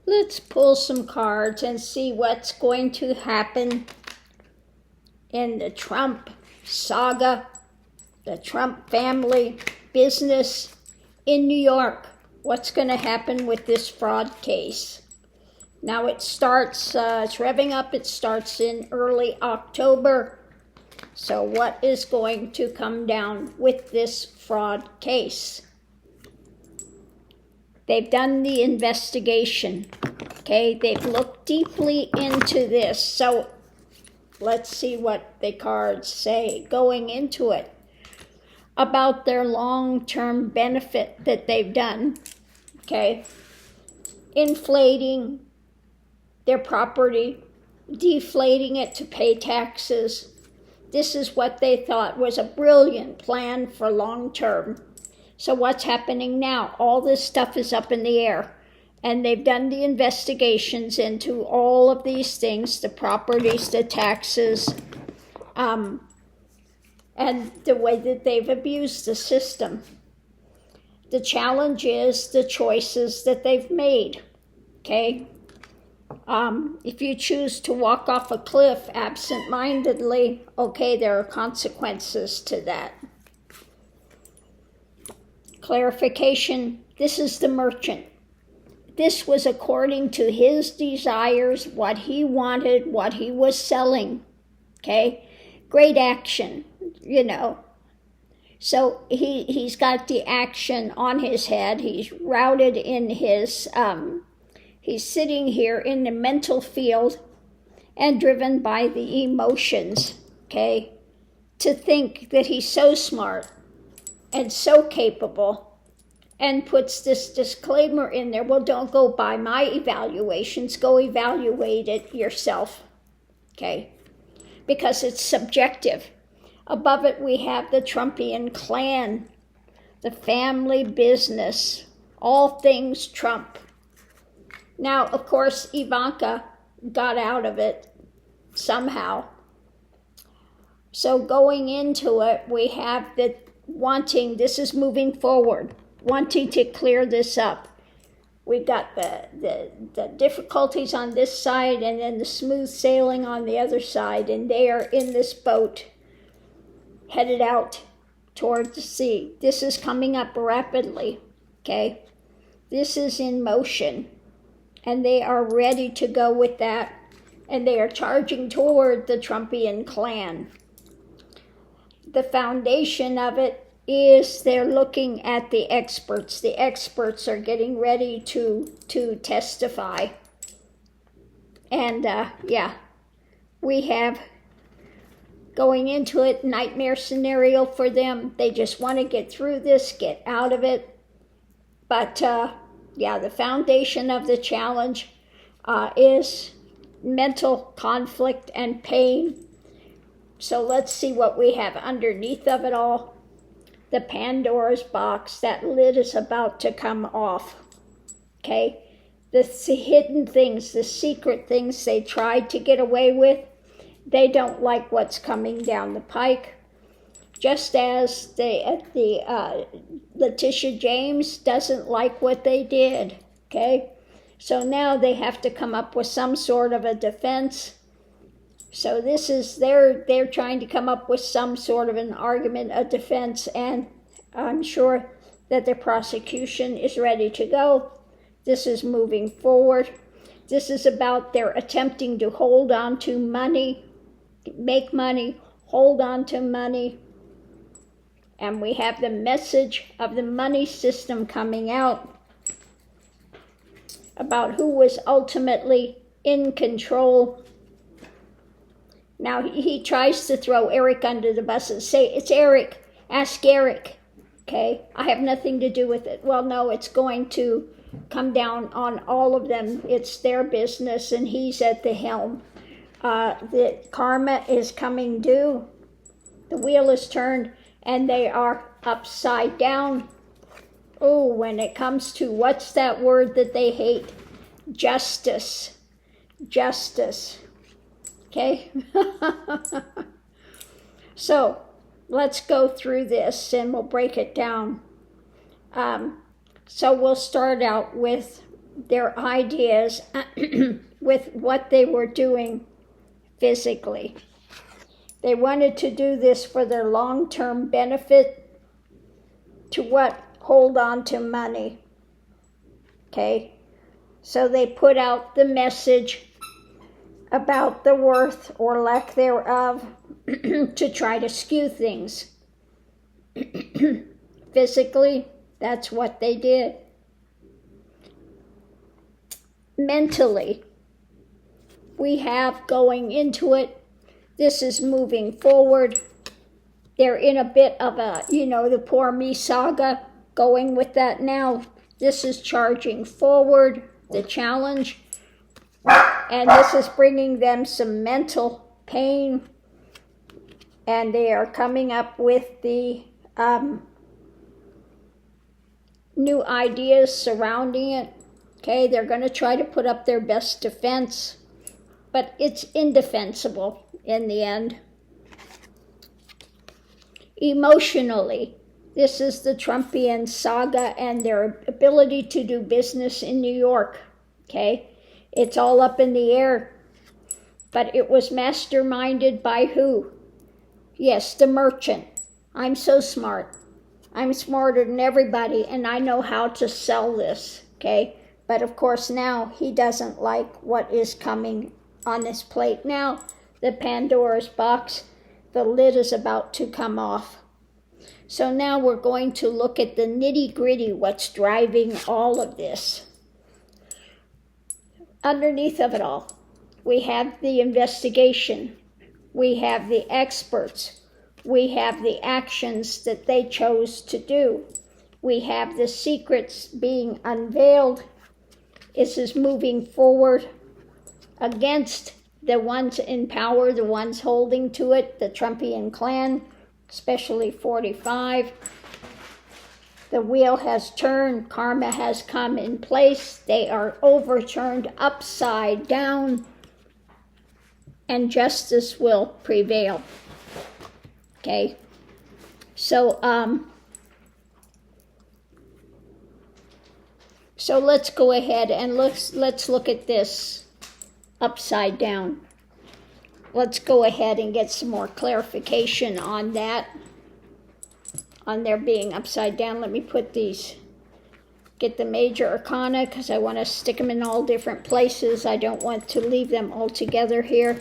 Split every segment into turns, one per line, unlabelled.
Let's pull some cards and see what's going to happen in the Trump saga, the Trump family business in New York. What's going to happen with this fraud case? Now it starts, it's revving up, it starts in early October. So what is going to come down with this fraud case? They've done the investigation, okay? They've looked deeply into this. So let's see what the cards say going into it about their long-term benefit that they've done, okay? Inflating their property, deflating it to pay taxes. This is what they thought was a brilliant plan for long-term. So what's happening now? All this stuff is up in the air. And they've done the investigations into all of these things, the properties, the taxes, and the way that they've abused the system. The challenge is the choices that they've made, okay? If you choose to walk off a cliff absent-mindedly, okay, there are consequences to that. Clarification, this is the merchant. This was according to his desires, what he wanted, what he was selling, okay? Great action, you know. So he's got the action on his head. He's routed in his, he's sitting here in the mental field and driven by the emotions, okay? To think that he's so smart and so capable, and puts this disclaimer in there, well, don't go by my evaluations, go evaluate it yourself, okay? Because it's subjective. Above it, we have the Trumpian clan, the family business, all things Trump. Now, of course, Ivanka got out of it somehow. So going into it, we have the wanting, this is moving forward, wanting to clear this up. We've got the difficulties on this side and then the smooth sailing on the other side, and they are in this boat headed out toward the sea. This is coming up rapidly, okay? This is in motion, and they are ready to go with that, and they are charging toward the Trumpian clan. The foundation of it is they're looking at the experts. The experts are getting ready to testify. And we have going into it, nightmare scenario for them. They just want to get through this, get out of it. But the foundation of the challenge is mental conflict and pain. So let's see what we have underneath of it all. The Pandora's box, that lid is about to come off, okay? The hidden things, the secret things they tried to get away with, they don't like what's coming down the pike. Just as Letitia James doesn't like what they did, okay? So now they have to come up with some sort of a defense. So this is, they're trying to come up with some sort of an argument, a defense, and I'm sure that the prosecution is ready to go. This is moving forward. This is about they're attempting to hold on to money, make money, hold on to money. And we have the message of the money system coming out about who was ultimately in control. Now, he tries to throw Eric under the bus and say, it's Eric, ask Eric, okay? I have nothing to do with it. Well, no, it's going to come down on all of them. It's their business, and he's at the helm. The karma is coming due. The wheel is turned, and they are upside down. Oh, when it comes to, what's that word that they hate? Justice. Justice. Okay? So, let's go through this and we'll break it down. So we'll start out with their ideas with what they were doing physically. They wanted to do this for their long-term benefit to what? Hold on to money. Okay? So they put out the message about the worth or lack thereof to try to skew things. Physically, that's what they did. Mentally, we have going into it, this is moving forward. They're in a bit of a, the poor me saga going with that now. This is charging forward, the challenge. And this is bringing them some mental pain. And they are coming up with the new ideas surrounding it. Okay, they're going to try to put up their best defense. But it's indefensible in the end. Emotionally, this is the Trumpian saga and their ability to do business in New York. Okay, it's all up in the air. But it was masterminded by who? Yes, the merchant. I'm so smart. I'm smarter than everybody, and I know how to sell this. Okay, but of course now he doesn't like what is coming on this plate now. The Pandora's box, the lid is about to come off. So now we're going to look at the nitty-gritty, what's driving all of this. Underneath of it all, we have the investigation, we have the experts, we have the actions that they chose to do, we have the secrets being unveiled. This is moving forward against the ones in power, the ones holding to it, the Trumpian clan, especially 45. The wheel has turned, karma has come in place, they are overturned upside down, and justice will prevail. Okay, so let's go ahead and let's look at this upside down. Let's go ahead and get some more clarification on that, on their being upside down. Let me put these, get the major arcana, because I want to stick them in all different places. I don't want to leave them all together here.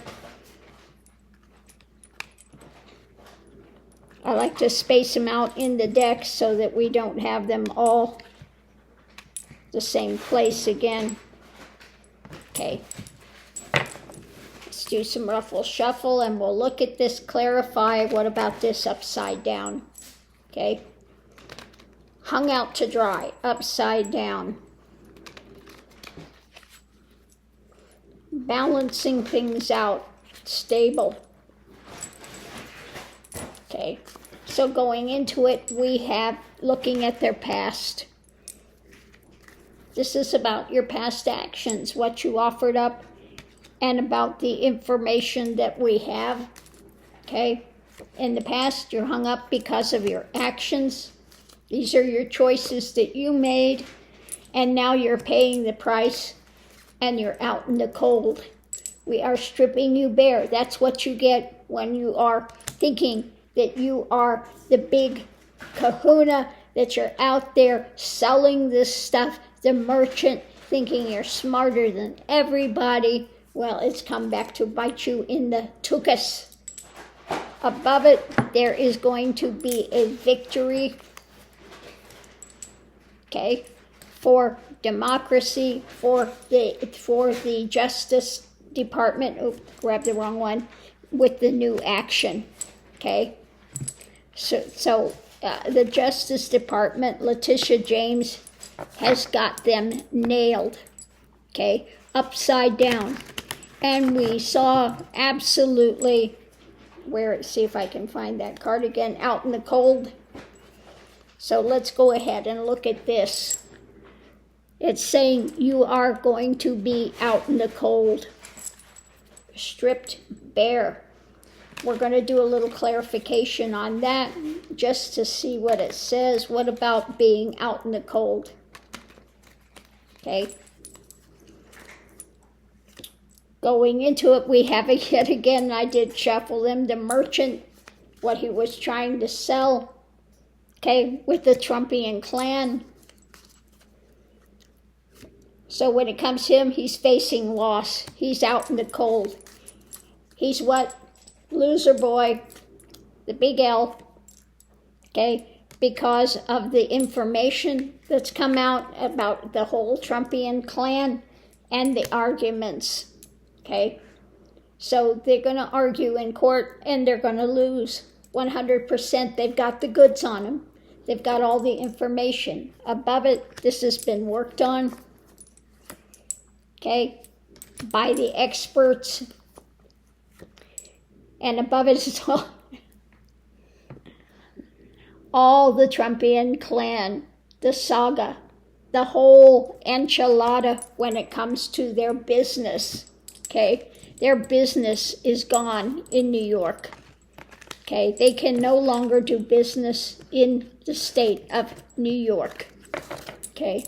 I like to space them out in the deck so that we don't have them all the same place again. Okay. Let's do some ruffle shuffle and we'll look at this, clarify what about this upside down. Okay. Hung out to dry, upside down. Balancing things out, stable. Okay, so going into it, we have looking at their past. This is about your past actions, what you offered up, and about the information that we have. Okay, in the past, you're hung up because of your actions. These are your choices that you made, and now you're paying the price, and you're out in the cold. We are stripping you bare. That's what you get when you are thinking that you are the big kahuna, that you're out there selling this stuff, the merchant, thinking you're smarter than everybody. Well, it's come back to bite you in the tuchus. Above it, there is going to be a victory, okay, for democracy, for the Justice Department. Oh, grabbed the wrong one, with the new action, okay. So the Justice Department, Letitia James, has got them nailed, okay, upside down. And we saw absolutely, see if I can find that card again, out in the cold. So let's go ahead and look at this. It's saying you are going to be out in the cold, stripped bare. We're going to do a little clarification on that just to see what it says. What about being out in the cold? Okay, Going into it, we have it yet again. I did shuffle them. The merchant, what he was trying to sell, okay, with the Trumpian clan. So when it comes to him, he's facing loss. He's out in the cold. He's what? Loser boy, the big L, okay, because of the information that's come out about the whole Trumpian clan and the arguments, okay? So they're going to argue in court and they're going to lose 100%. They've got the goods on them. They've got all the information. Above it, this has been worked on, okay, by the experts. And above it is all the Trumpian clan, the saga, the whole enchilada when it comes to their business, okay? Their business is gone in New York, okay? They can no longer do business in the state of New York, okay?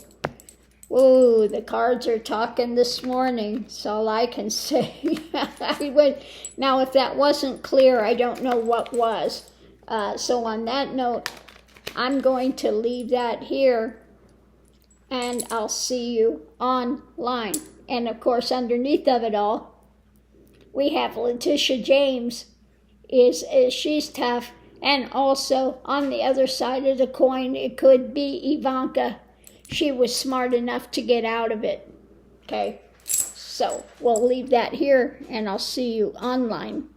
Whoa, the cards are talking this morning. That's all I can say. Now, if that wasn't clear, I don't know what was. So on that note, I'm going to leave that here, and I'll see you online. And of course, underneath of it all, we have Letitia James. She's tough. And also, on the other side of the coin, it could be Ivanka. She was smart enough to get out of it, okay? So we'll leave that here, and I'll see you online.